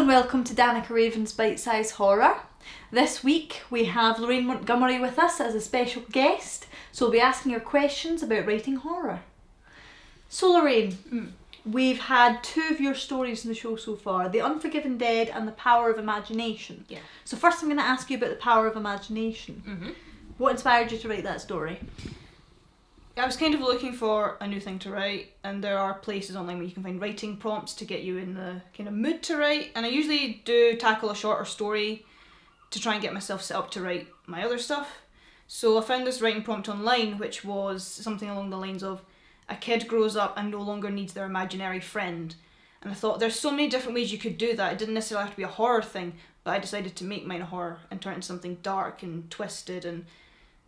and welcome to Danica Raven's Bitesize Horror. This week we have Lorraine Montgomery with us as a special guest, so we'll be asking her questions about writing horror. So Lorraine, we've had two of your stories in the show so far, The Unforgiven Dead and The Power of Imagination. Yeah. So first I'm going to ask you about The Power of Imagination. Mm-hmm. What inspired you to write that story? I was kind of looking for a new thing to write, and there are places online where you can find writing prompts to get you in the kind of mood to write, and I usually do tackle a shorter story to try and get myself set up to write my other stuff. So I found this writing prompt online which was something along the lines of, a kid grows up and no longer needs their imaginary friend. And I thought there's so many different ways you could do that. It didn't necessarily have to be a horror thing, but I decided to make mine a horror and turn it into something dark and twisted. And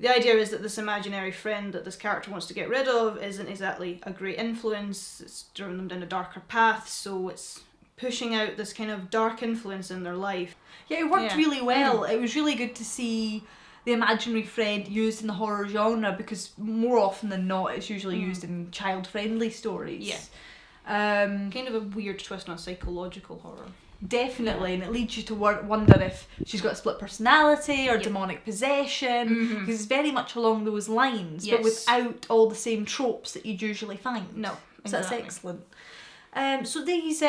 the idea is that this imaginary friend that this character wants to get rid of isn't exactly a great influence. It's driven them down a darker path, so it's pushing out this kind of dark influence in their life. Yeah, it worked really well. It was really good to see the imaginary friend used in the horror genre, because more often than not it's usually used in child-friendly stories. Yeah. Kind of a weird twist on psychological horror. Definitely, and it leads you to wonder if she's got a split personality or demonic possession, because it's very much along those lines, but without all the same tropes that you'd usually find. No, so that's excellent. So these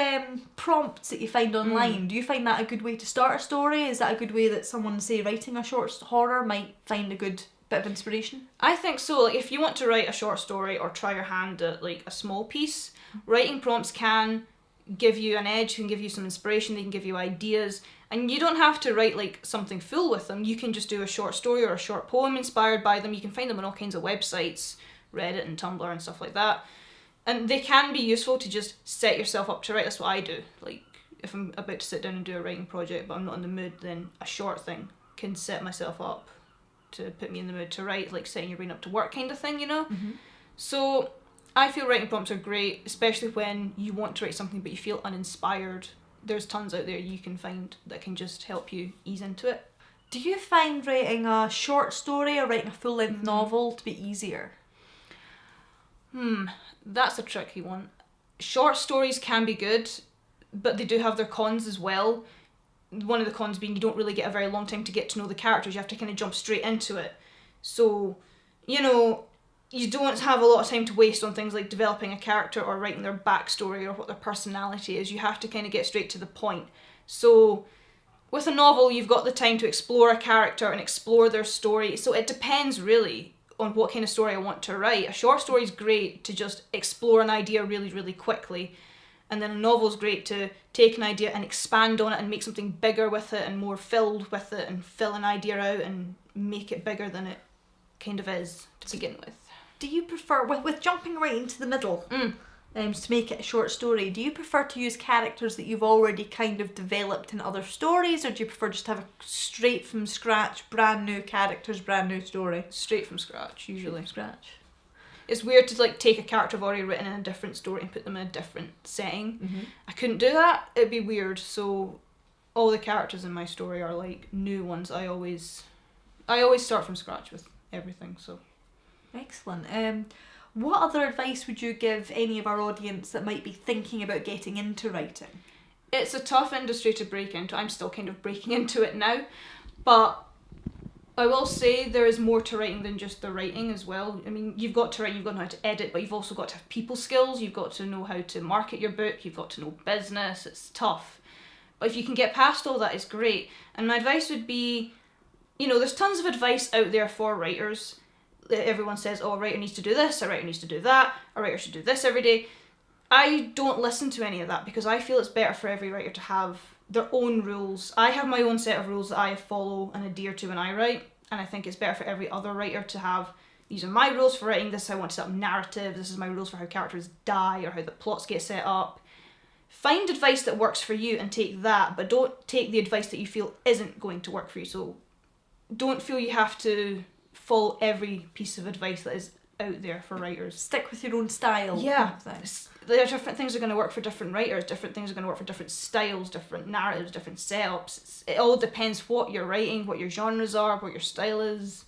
prompts that you find online, do you find that a good way to start a story? Is that a good way that someone, say, writing a short horror might find a good bit of inspiration? I think so. Like, if you want to write a short story or try your hand at like a small piece, writing prompts can give you an edge, can give you some inspiration, they can give you ideas, and you don't have to write like something full with them. You can just do a short story or a short poem inspired by them. You can find them on all kinds of websites, Reddit and Tumblr and stuff like that, and they can be useful to just set yourself up to write. That's what I do. Like, if I'm about to sit down and do a writing project but I'm not in the mood, then a short thing can set myself up to put me in the mood to write, like setting your brain up to work kind of thing, you know? So I feel writing prompts are great, especially when you want to write something but you feel uninspired. There's tons out there you can find that can just help you ease into it. Do you find writing a short story or writing a full-length novel to be easier? That's a tricky one. Short stories can be good, but they do have their cons as well. One of the cons being you don't really get a very long time to get to know the characters. You have to kind of jump straight into it. So, you know, you don't have a lot of time to waste on things like developing a character or writing their backstory or what their personality is. You have to kind of get straight to the point. So with a novel, you've got the time to explore a character and explore their story. So it depends really on what kind of story I want to write. A short story is great to just explore an idea really, really quickly. And then a novel is great to take an idea and expand on it and make something bigger with it and more filled with it and fill an idea out and make it bigger than it kind of is to begin with. Do you prefer, with jumping right into the middle, to make it a short story, do you prefer to use characters that you've already kind of developed in other stories, or do you prefer just to have a straight from scratch, brand new characters, brand new story? Straight from scratch, usually. From scratch. It's weird to like take a character I've already written in a different story and put them in a different setting. I couldn't do that, it'd be weird, so all the characters in my story are like new ones. I always start from scratch with everything, so. Excellent. What other advice would you give any of our audience that might be thinking about getting into writing? It's a tough industry to break into. I'm still kind of breaking into it now, but I will say there is more to writing than just the writing as well. I mean, you've got to write, you've got to know how to edit, but you've also got to have people skills, you've got to know how to market your book, you've got to know business. It's tough. But if you can get past all that, it's great. And my advice would be, you know, there's tons of advice out there for writers. Everyone says, oh, a writer needs to do this, a writer needs to do that, a writer should do this every day. I don't listen to any of that because I feel it's better for every writer to have their own rules. I have my own set of rules that I follow and adhere to when I write, and I think it's better for every other writer to have, these are my rules for writing, this is how I want to set up narrative, this is my rules for how characters die or how the plots get set up. Find advice that works for you and take that, but don't take the advice that you feel isn't going to work for you. So don't feel you have to follow every piece of advice that is out there for writers. Stick with your own style. Yeah. Different things are going to work for different writers, different things are going to work for different styles, different narratives, different setups. It all depends what you're writing, what your genres are, what your style is.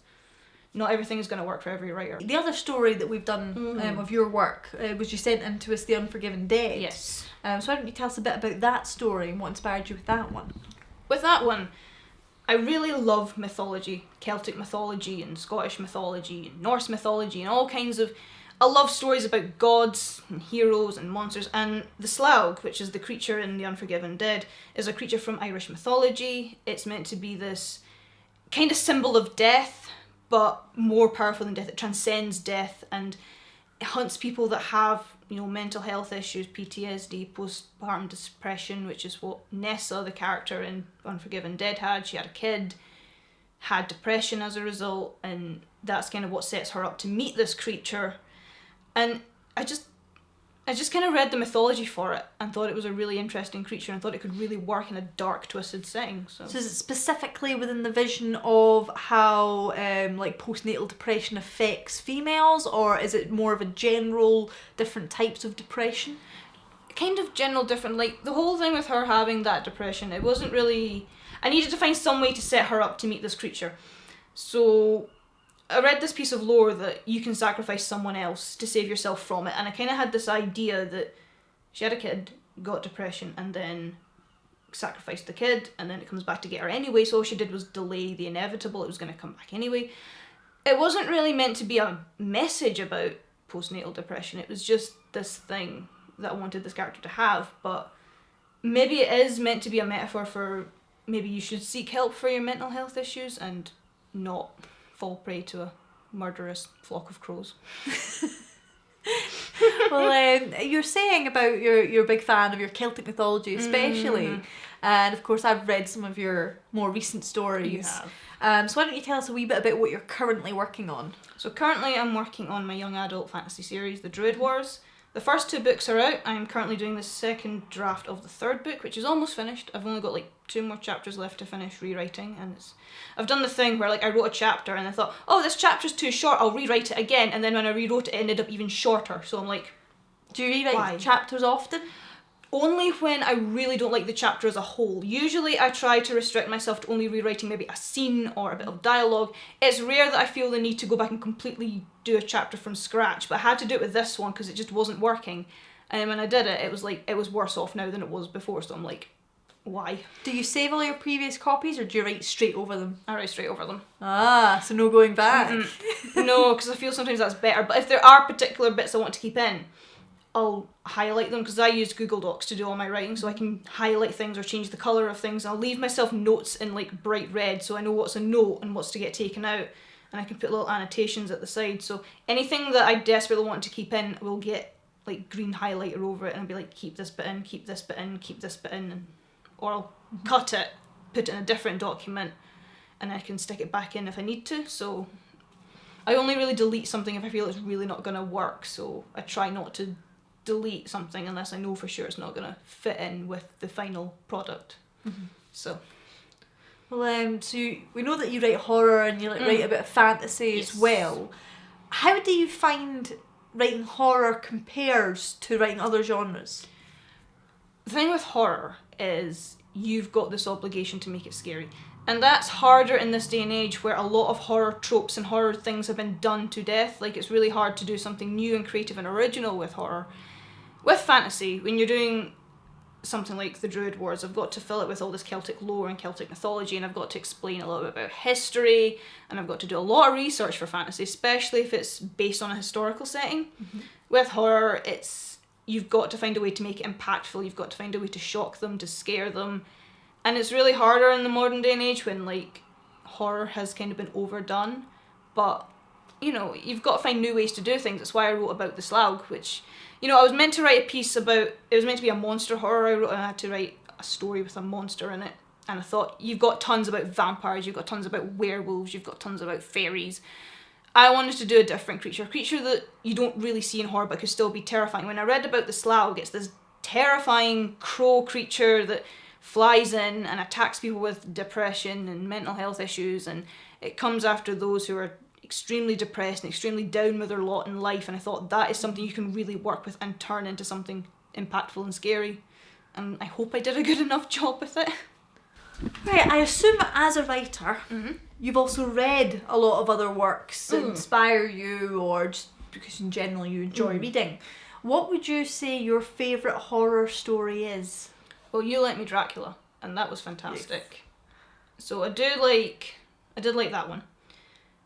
not everything is going to work for every writer. The other story that we've done of your work was you sent in to us The Unforgiven Dead. Yes. So why don't you tell us a bit about that story and what inspired you with that one? With that one, I really love mythology, Celtic mythology and Scottish mythology and Norse mythology and all kinds of... I love stories about gods and heroes and monsters, and the Slaug, which is the creature in The Unforgiven Dead, is a creature from Irish mythology. It's meant to be this kind of symbol of death, but more powerful than death. It transcends death, and it hunts people that have, mental health issues, PTSD, postpartum depression, which is what Nessa, the character in Unforgiven Dead, had. She had a kid, had depression as a result, and that's kind of what sets her up to meet this creature. And I just kind of read the mythology for it and thought it was a really interesting creature and thought it could really work in a dark, twisted setting. So is it specifically within the vision of how postnatal depression affects females, or is it more of a general different types of depression? Kind of general different, the whole thing with her having that depression, it wasn't really... I needed to find some way to set her up to meet this creature. So I read this piece of lore that you can sacrifice someone else to save yourself from it, and I kind of had this idea that she had a kid, got depression, and then sacrificed the kid, and then it comes back to get her anyway, so all she did was delay the inevitable. It was going to come back anyway. It wasn't really meant to be a message about postnatal depression, it was just this thing that I wanted this character to have, but maybe it is meant to be a metaphor for maybe you should seek help for your mental health issues and not fall prey to a murderous flock of crows. Well, you're saying about you're a big fan of your Celtic mythology especially, and of course I've read some of your more recent stories. You have. So why don't you tell us a wee bit about what you're currently working on? So currently I'm working on my young adult fantasy series, The Druid Wars. The first 2 books are out. I'm currently doing the second draft of the 3rd book, which is almost finished. I've only got 2 more chapters left to finish rewriting, and I've done the thing where I wrote a chapter and I thought, oh, this chapter's too short, I'll rewrite it again, and then when I rewrote it, it ended up even shorter. So I'm like, do you rewrite why? chapters often? Only when I really don't like the chapter as a whole. Usually I try to restrict myself to only rewriting maybe a scene or a bit of dialogue. It's rare that I feel the need to go back and completely do a chapter from scratch, but I had to do it with this one because it just wasn't working. And when I did it, it was worse off now than it was before, so I'm like, why? Do you save all your previous copies, or do you write straight over them? I write straight over them. Ah, so no going back. No, because I feel sometimes that's better, but if there are particular bits I want to keep in, I'll highlight them, because I use Google Docs to do all my writing, so I can highlight things or change the colour of things. I'll leave myself notes in bright red so I know what's a note and what's to get taken out, and I can put little annotations at the side, so anything that I desperately want to keep in will get green highlighter over it, and I'll be like, keep this bit in, keep this bit in, keep this bit in, or I'll cut it, put it in a different document, and I can stick it back in if I need to. So I only really delete something if I feel it's really not going to work, so I try not to delete something unless I know for sure it's not going to fit in with the final product. So well, so we know that you write horror and you write a bit of fantasy as well. How do you find writing horror compares to writing other genres? The thing with horror is you've got this obligation to make it scary. And that's harder in this day and age where a lot of horror tropes and horror things have been done to death. It's really hard to do something new and creative and original with horror. With fantasy, when you're doing something like the Druid Wars, I've got to fill it with all this Celtic lore and Celtic mythology, and I've got to explain a little bit about history, and I've got to do a lot of research for fantasy, especially if it's based on a historical setting. With horror, you've got to find a way to make it impactful, you've got to find a way to shock them, to scare them, and it's really harder in the modern day and age when horror has kind of been overdone, but you've got to find new ways to do things. That's why I wrote about the Slaug, which I was meant to write a piece about, it was meant to be a monster horror I wrote, and I had to write a story with a monster in it, and I thought, you've got tons about vampires, you've got tons about werewolves, you've got tons about fairies. I wanted to do a different creature, a creature that you don't really see in horror but could still be terrifying. When I read about the Slaug, it's this terrifying crow creature that flies in and attacks people with depression and mental health issues, and it comes after those who are extremely depressed and extremely down with their lot in life, and I thought that is something you can really work with and turn into something impactful and scary, and I hope I did a good enough job with it. Right, I assume as a writer, you've also read a lot of other works that inspire you, or just because in general you enjoy reading. What would you say your favourite horror story is? Well, You Let Me Dracula, and that was fantastic. So I did like that one.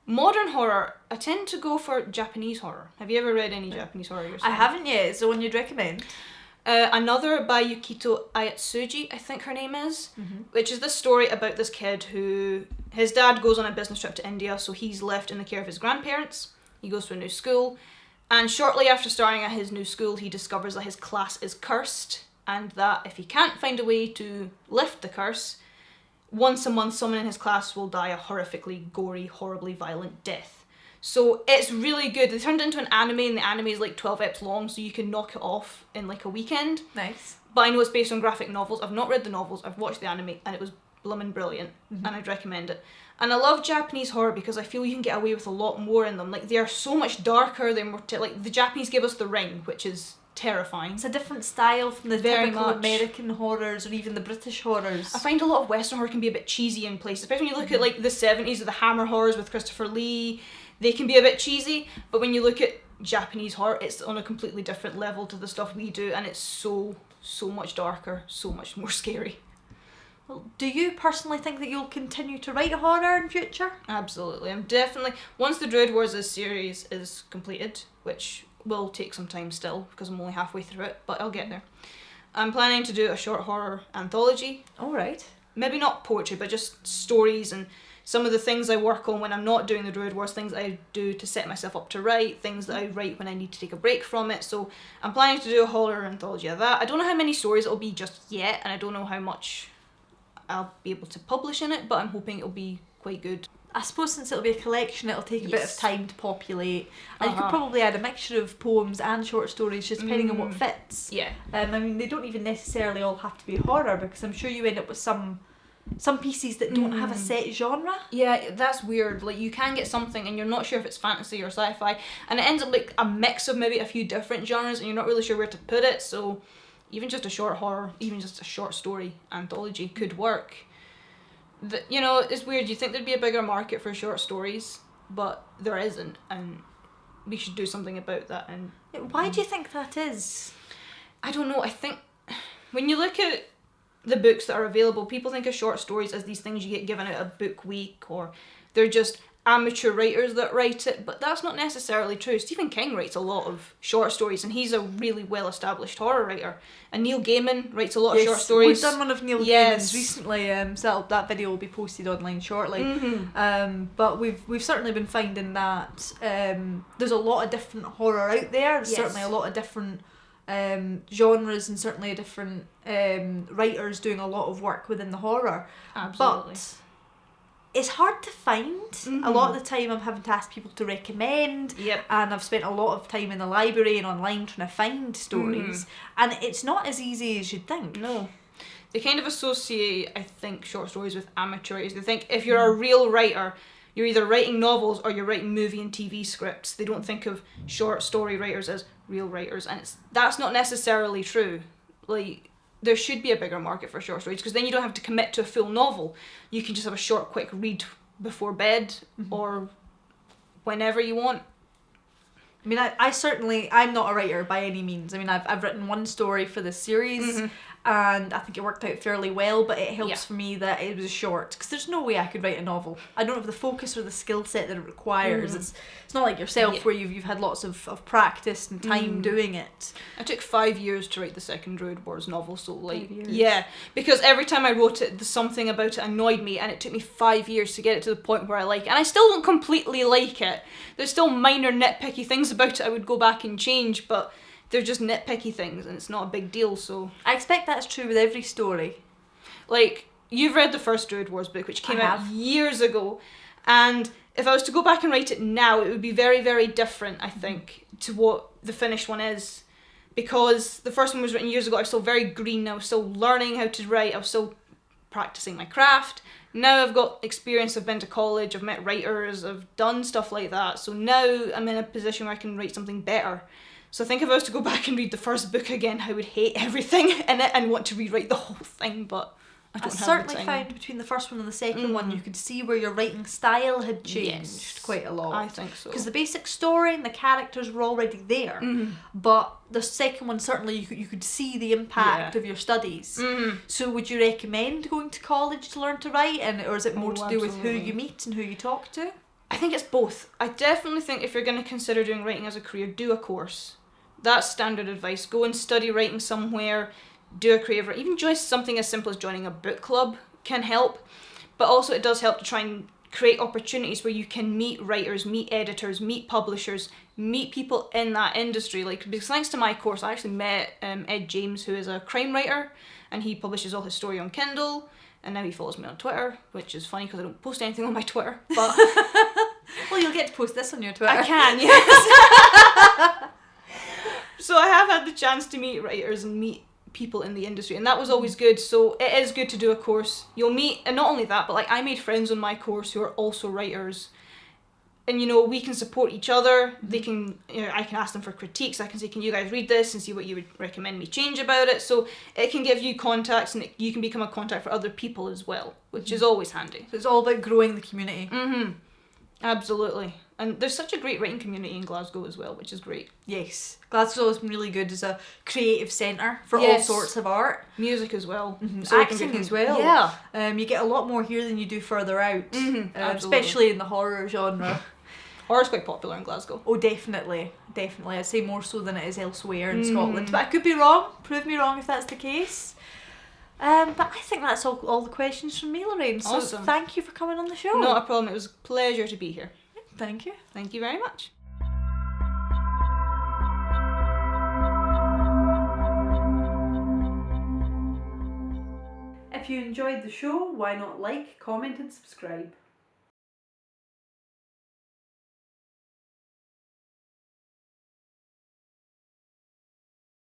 Modern horror, I tend to go for Japanese horror. Have you ever read any Japanese horror yourself? I haven't yet. Is there one you'd recommend? Another by Yukito Ayatsuji, I think her name is, which is this story about this kid who, his dad goes on a business trip to India, so he's left in the care of his grandparents. He goes to a new school, and shortly after starting at his new school, he discovers that his class is cursed, and that if he can't find a way to lift the curse, once a month someone in his class will die a horrifically gory, horribly violent death. So it's really good. They turned it into an anime, and the anime is like 12 eps long, so you can knock it off in like a weekend. Nice. But I know it's based on graphic novels. I've not read the novels, I've watched the anime, and it was bloomin' brilliant, and I'd recommend it. And I love Japanese horror because I feel you can get away with a lot more in them. Like, they are so much darker, they're more, like, the Japanese gave us The Ring, which is terrifying. It's a different style from the Very typical much. American horrors or even the British horrors. I find a lot of Western horror can be a bit cheesy in places, especially when you look at like the 70s or the Hammer horrors with Christopher Lee. They can be a bit cheesy, but when you look at Japanese horror, it's on a completely different level to the stuff we do, and it's so much darker, so much more scary. Well, do you personally think that you'll continue to write horror in future? Absolutely. I'm definitely, once the Dread Wars series is completed, which will take some time still because I'm only halfway through it, but I'll get there. I'm planning to do a short horror anthology. Alright. Maybe not poetry, but just stories and some of the things I work on when I'm not doing the Druid Wars, things that I do to set myself up to write, things that I write when I need to take a break from it. So I'm planning to do a horror anthology of that. I don't know how many stories it'll be just yet, and I don't know how much I'll be able to publish in it, but I'm hoping it'll be quite good. I suppose since it'll be a collection, it'll take a bit of Yes. time to populate. And you could probably add a mixture of poems and short stories, just depending on what fits. Yeah. I mean, they don't even necessarily all have to be horror, because I'm sure you end up with some pieces that don't have a set genre. Yeah, that's weird. Like, you can get something and you're not sure if it's fantasy or sci-fi, and it ends up like a mix of maybe a few different genres, and you're not really sure where to put it. So even just a short horror, even just a short story anthology could work. You know, it's weird. You think there'd be a bigger market for short stories, but there isn't, and we should do something about that. And Why do you think that is? I don't know. I think when you look at the books that are available, people think of short stories as these things you get given out a book week, or they're just amateur writers that write it, but that's not necessarily true. Stephen King writes a lot of short stories, and he's a really well-established horror writer. And Neil Gaiman writes a lot of short stories. We've done one of Neil Gaiman's recently, so that video will be posted online shortly. But we've certainly been finding that there's a lot of different horror out there. There's certainly a lot of different genres, and certainly different writers doing a lot of work within the horror. Absolutely. But it's hard to find. A lot of the time I'm having to ask people to recommend, and I've spent a lot of time in the library and online trying to find stories, and it's not as easy as you'd think. No. They kind of associate, I think, short stories with amateur writers. They think if you're a real writer, you're either writing novels or you're writing movie and TV scripts. They don't think of short story writers as real writers, and that's not necessarily true. Like, there should be a bigger market for short stories, because then you don't have to commit to a full novel. You can just have a short, quick read before bed or whenever you want. I mean, I'm not a writer by any means. I mean, I've written one story for this series, and I think it worked out fairly well, but it helps for me that it was short, because there's no way I could write a novel. I don't have the focus or the skill set that it requires. It's not like yourself where you've had lots of practice and time doing it. I took 5 years to write the second Druid Wars novel, so like, 5 years. yeah, because every time I wrote it, something about it annoyed me, and it took me 5 years to get it to the point where I like it, and I still don't completely like it. There's still minor nitpicky things about it I would go back and change, but they're just nitpicky things, and it's not a big deal. So I expect that's true with every story. Like, you've read the first Druid Wars book, which came out years ago, and if I was to go back and write it now, it would be very, very different, I think, to what the finished one is. Because the first one was written years ago, I was still very green, I was still learning how to write, I was still practicing my craft. Now I've got experience, I've been to college, I've met writers, I've done stuff like that, so now I'm in a position where I can write something better. So I think if I was to go back and read the first book again, I would hate everything in it and want to rewrite the whole thing, but I certainly found between the first one and the second one, you could see where your writing style had changed quite a lot. I think so. Because the basic story and the characters were already there, but the second one certainly you could see the impact of your studies. So would you recommend going to college to learn to write, or is it more to do with who you meet and who you talk to? I think it's both. I definitely think if you're going to consider doing writing as a career, do a course. That's standard advice. Go and study writing somewhere. Do a creative writing. Even join something as simple as joining a book club can help. But also it does help to try and create opportunities where you can meet writers, meet editors, meet publishers, meet people in that industry. Like, because thanks to my course, I actually met Ed James, who is a crime writer, and he publishes all his story on Kindle, and now he follows me on Twitter, which is funny because I don't post anything on my Twitter. But well, you'll get to post this on your Twitter. I can, yes. So I have had the chance to meet writers and meet people in the industry, and that was always good. So it is good to do a course. You'll meet, and not only that, but like I made friends on my course who are also writers, and you know, we can support each other. They can, you know, I can ask them for critiques. I can say, can you guys read this and see what you would recommend me change about it? So it can give you contacts, and you can become a contact for other people as well, which is always handy. So it's all about growing the community. Absolutely. And there's such a great writing community in Glasgow as well, which is great. Yes. Glasgow has been really good as a creative centre for all sorts of art. Music as well. So acting as well. Yeah. You get a lot more here than you do further out. Especially in the horror genre. Horror's quite popular in Glasgow. Oh, definitely. Definitely. I'd say more so than it is elsewhere in Scotland. But I could be wrong. Prove me wrong if that's the case. But I think that's all the questions from me, Lorraine. So awesome. Thank you for coming on the show. Not a problem. It was a pleasure to be here. Thank you. Thank you very much. If you enjoyed the show, why not like, comment and subscribe?